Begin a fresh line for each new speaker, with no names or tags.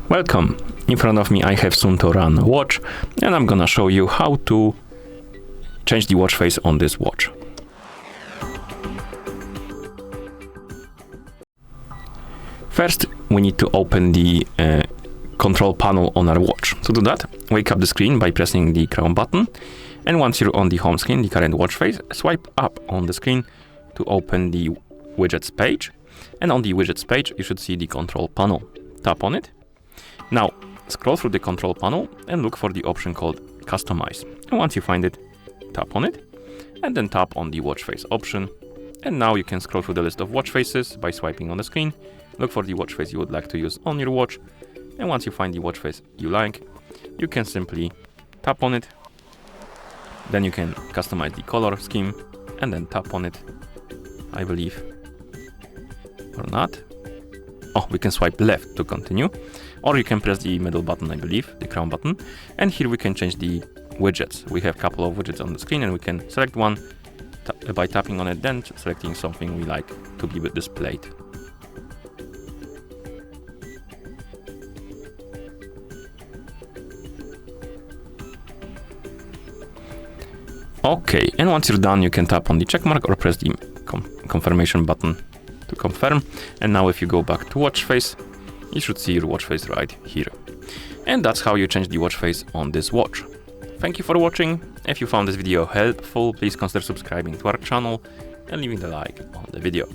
Welcome! In front of me I have SUUNTO Run watch, and I'm gonna show you how to change the watch face on this watch. First, we need to open the control panel on our watch. To do that, wake up the screen by pressing the crown button, and once you're on the home screen, the current watch face, swipe up on the screen to open the widgets page, and on the widgets page you should see the control panel. Tap on it. Now scroll through the control panel and look for the option called customize, and once you find it, tap on it and then tap on the watch face option, and now you can scroll through the list of watch faces by swiping on the screen. Look for the watch face you would like to use on your watch, and once you find the watch face you like, you can simply tap on it. Then you can customize the color scheme and then tap on it, I believe, or not. Oh, we can swipe left to continue, or you can press the middle button, I believe, the crown button, and here we can change the widgets. We have a couple of widgets on the screen, and we can select one by tapping on it, then selecting something we like to be displayed. Okay, and once you're done, you can tap on the check mark or press the confirmation button to confirm. And now if you go back to watch face, you should see your watch face right here. And that's how you change the watch face on this watch. Thank you for watching. If you found this video helpful, please consider subscribing to our channel and leaving a like on the video.